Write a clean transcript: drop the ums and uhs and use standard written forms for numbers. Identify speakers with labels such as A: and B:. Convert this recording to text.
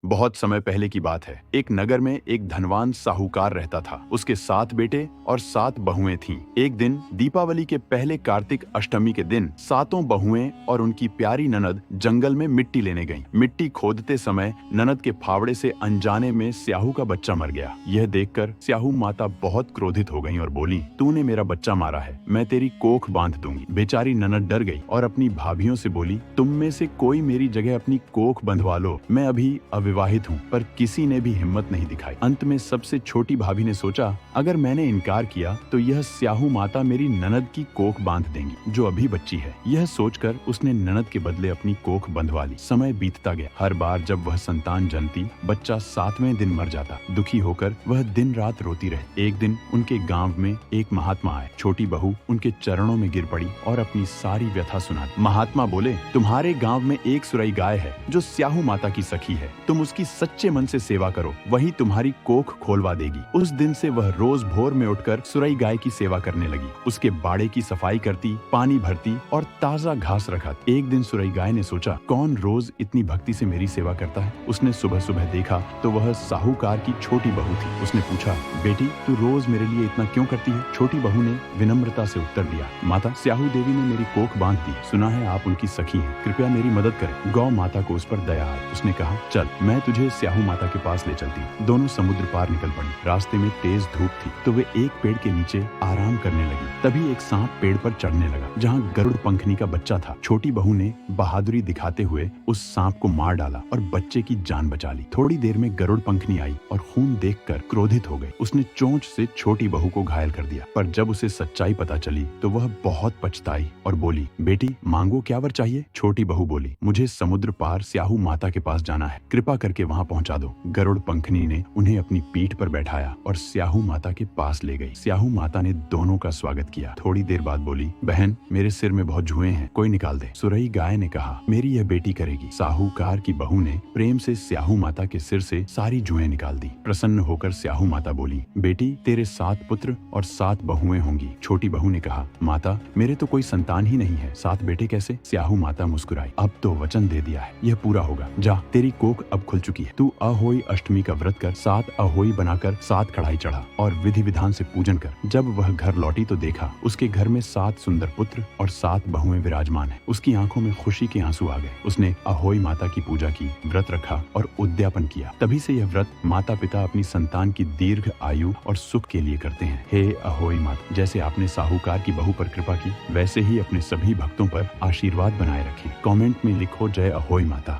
A: बहुत समय पहले की बात है। एक नगर में एक धनवान साहूकार रहता था। उसके 7 बेटे और 7 बहुएं थीं। एक दिन दीपावली के पहले कार्तिक अष्टमी के दिन 7 बहुएं और उनकी प्यारी ननद जंगल में मिट्टी लेने गईं। मिट्टी खोदते समय ननद के फावड़े से अनजाने में स्याहू का बच्चा मर गया। यह देखकर स्याहू माता बहुत क्रोधित हो गईं और बोली, तूने मेरा बच्चा मारा है, मैं तेरी कोख बांध दूंगी। बेचारी ननद डर गई और अपनी भाभियों से बोली, तुम में से कोई मेरी जगह अपनी कोख बंधवा लो, मैं अभी अविवाहित हूँ। पर किसी ने भी हिम्मत नहीं दिखाई। अंत में सबसे छोटी भाभी ने सोचा, अगर मैंने इनकार किया तो यह स्याहू माता मेरी ननद की कोख बांध देंगी जो अभी बच्ची है। यह सोचकर उसने ननद के बदले अपनी कोख बंधवा ली। समय बीतता गया। हर बार जब वह संतान जनती, बच्चा 7वें दिन मर जाता। दुखी होकर वह दिन रात रोती रही। एक दिन उनके गांव में एक महात्मा आए। छोटी बहू उनके चरणों में गिर पड़ी और अपनी सारी व्यथा सुना दी। महात्मा बोले, तुम्हारे गांव में एक सुरई गाय है जो स्याहू माता की सखी है। तुम उसकी सच्चे मन से सेवा करो, वही तुम्हारी कोख खोलवा देगी। उस दिन से वह रोज भोर में उठकर सुरई गाय की सेवा करने लगी। उसके बाड़े की सफाई करती, पानी भरती और ताजा घास रखाती। एक दिन सुरई गाय ने सोचा, कौन रोज इतनी भक्ति से मेरी सेवा करता है। उसने सुबह सुबह देखा तो वह साहूकार की छोटी बहू थी। उसने पूछा, बेटी तू रोज मेरे लिए इतना क्यों करती है। छोटी बहू ने विनम्रता से उत्तर दिया, माता स्याहू देवी ने मेरी कोख बांध दी। सुना है आप उनकी सखी हैं, कृपया मेरी मदद करें। गौ माता को उस पर दया आई। उसने कहा, चल मैं तुझे स्याहू माता के पास ले चलती हूँ। दोनों समुद्र पार निकल पड़ी। रास्ते में तेज धूप थी तो वे एक पेड़ के नीचे आराम करने लगी। तभी एक सांप पेड़ पर चढ़ने लगा जहाँ गरुड़ पंखनी का बच्चा था। छोटी बहू ने बहादुरी दिखाते हुए उस सांप को मार डाला और बच्चे की जान बचा ली। थोड़ी देर में गरुड़ पंखनी आई और खून देखकर क्रोधित हो गई। उसने चोंच से छोटी बहू को घायल कर दिया। पर जब उसे सच्चाई पता चली तो वह बहुत पछताई और बोली, बेटी मांगो क्या वर चाहिए। छोटी बहू बोली, मुझे समुद्र पार स्याहू माता के पास जाना है, कृपा करके वहाँ पहुँचा दो। गरुड़ पंखनी ने उन्हें अपनी पीठ पर बैठाया और स्याहू माता के पास ले गई। स्याहू माता ने दोनों का स्वागत किया। थोड़ी देर बाद बोली, बहन मेरे सिर में बहुत जुएं हैं, कोई निकाल दे। सुरई गाय ने कहा, मेरी यह बेटी करेगी। साहूकार की बहू ने प्रेम से स्याहू माता के सिर से सारी जुएं निकाल दी। प्रसन्न होकर स्याहू माता बोली, बेटी तेरे 7 पुत्र और 7 बहुएं होंगी। छोटी बहू ने कहा, माता मेरे तो कोई संतान ही नहीं है, 7 बेटे कैसे। स्याहू माता मुस्कुराई, अब तो वचन दे दिया है, यह पूरा होगा। जा तेरी कोख अब खुल चुकी है। तू अहोई अष्टमी का व्रत कर, 7 अहोई बनाकर 7 कढ़ाई चढ़ा और विधि विधान से पूजन कर। जब वह घर लौटी तो देखा उसके घर में 7 सुंदर पुत्र और 7 बहुएं विराजमान है। उसकी आंखों में खुशी के आंसू आ गए। उसने अहोई माता की पूजा की, व्रत रखा और उद्यापन किया। तभी से यह व्रत माता पिता अपनी संतान की दीर्घ आयु और सुख के लिए करते हैं। हे अहोई माता, जैसे आपने साहूकार की बहू पर कृपा की, वैसे ही अपने सभी भक्तों पर आशीर्वाद बनाए रखें। कमेंट में लिखो, जय अहोई माता।